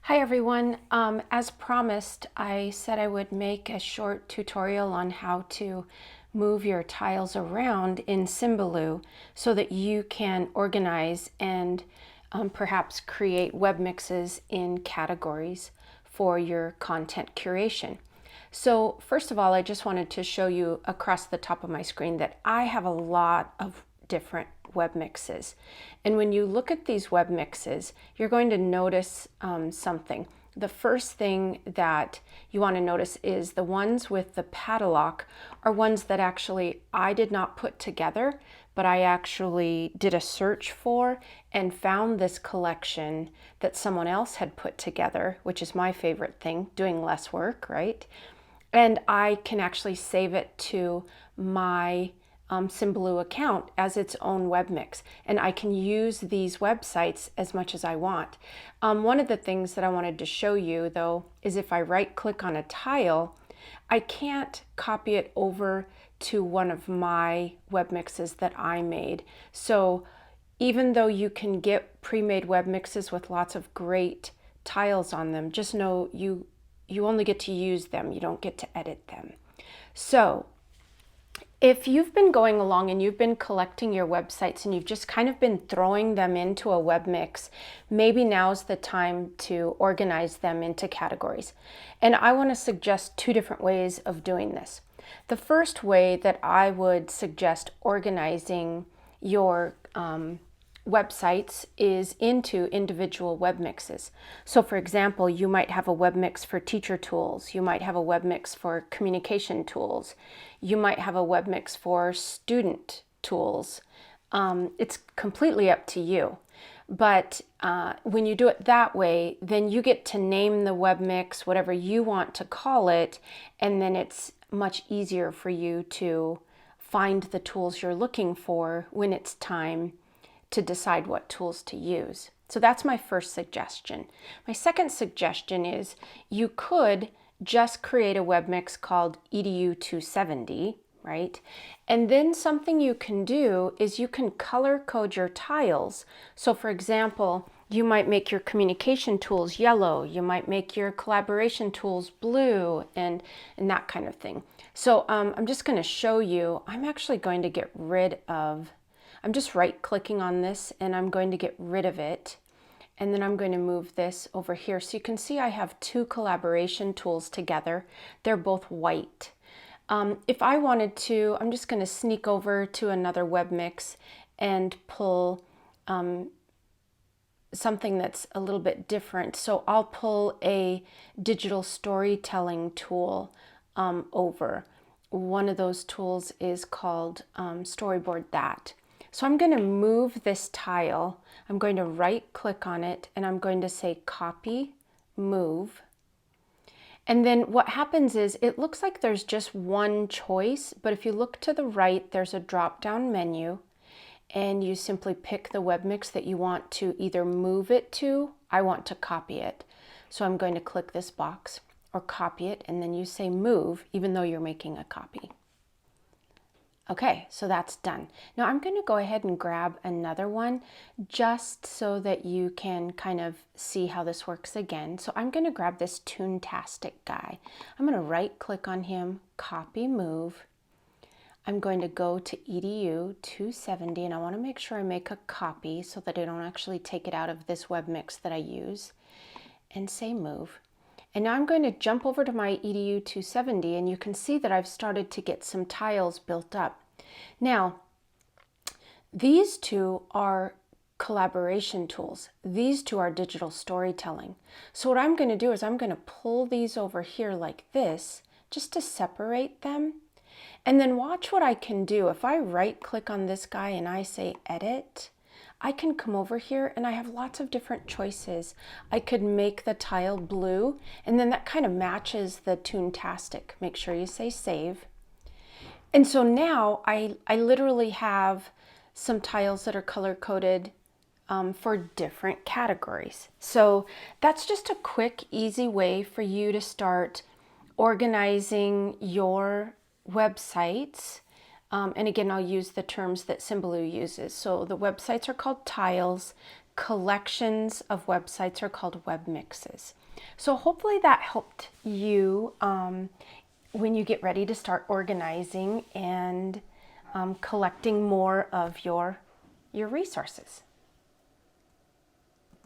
Hi everyone. As promised, I said I would make a short tutorial on how to move your tiles around in Symbaloo so that you can organize and perhaps create web mixes in categories for your content curation. So first of all, I just wanted to show you across the top of my screen that I have a lot of different web mixes. And when you look at these web mixes, you're going to notice something. The first thing that you want to notice is the ones with the padlock are ones that actually I did not put together, but I actually did a search for and found this collection that someone else had put together, which is my favorite thing, doing less work, right? And I can actually save it to my Symbaloo account as its own web mix, and I can use these websites as much as I want. One of the things that I wanted to show you though is if I right click on a tile, I can't copy it over to one of my web mixes that I made. So even though you can get pre-made web mixes with lots of great tiles on them, just know you only get to use them, you don't get to edit them. So if you've been going along and you've been collecting your websites and you've just kind of been throwing them into a web mix, maybe now's the time to organize them into categories. And I want to suggest two different ways of doing this. The first way that I would suggest organizing your websites is into individual web mixes. So for example, you might have a web mix for teacher tools, you might have a web mix for communication tools, you might have a web mix for student tools. It's completely up to you. But when you do it that way, then you get to name the web mix whatever you want to call it, and then it's much easier for you to find the tools you're looking for when it's time to decide what tools to use. So that's my first suggestion. My second suggestion is you could just create a web mix called EDU 270, right? And then something you can do is you can color code your tiles. So for example, you might make your communication tools yellow, you might make your collaboration tools blue, and that kind of thing. So I'm just going to show you. I'm actually going to get rid of, I'm just right clicking on this and I'm going to get rid of it. And then I'm going to move this over here. So you can see I have two collaboration tools together. They're both white. If I wanted to, I'm just going to sneak over to another web mix and pull something that's a little bit different. So I'll pull a digital storytelling tool over. One of those tools is called Storyboard That. So I'm going to move this tile. I'm going to right click on it and I'm going to say copy, move. And then what happens is it looks like there's just one choice, but if you look to the right, there's a drop-down menu and you simply pick the web mix that you want to either move it to. I want to copy it. So I'm going to click this box or copy it, and then you say move even though you're making a copy. Okay, so that's done. Now I'm going to go ahead and grab another one just so that you can kind of see how this works again. So I'm going to grab this Toontastic guy. I'm going to right click on him, copy, move. I'm going to go to EDU 270 and I want to make sure I make a copy so that I don't actually take it out of this web mix that I use, and say move. And now I'm going to jump over to my EDU 270 and you can see that I've started to get some tiles built up. Now, these two are collaboration tools. These two are digital storytelling. So what I'm going to do is I'm going to pull these over here like this just to separate them. And then watch what I can do. If I right click on this guy and I say edit, I can come over here and I have lots of different choices. I could make the tile blue and then that kind of matches the Toontastic. Make sure you say save. And so now I literally have some tiles that are color coded for different categories. So that's just a quick, easy way for you to start organizing your websites. And again, I'll use the terms that Symbaloo uses. So the websites are called tiles, collections of websites are called web mixes. So hopefully that helped you when you get ready to start organizing and collecting more of your resources.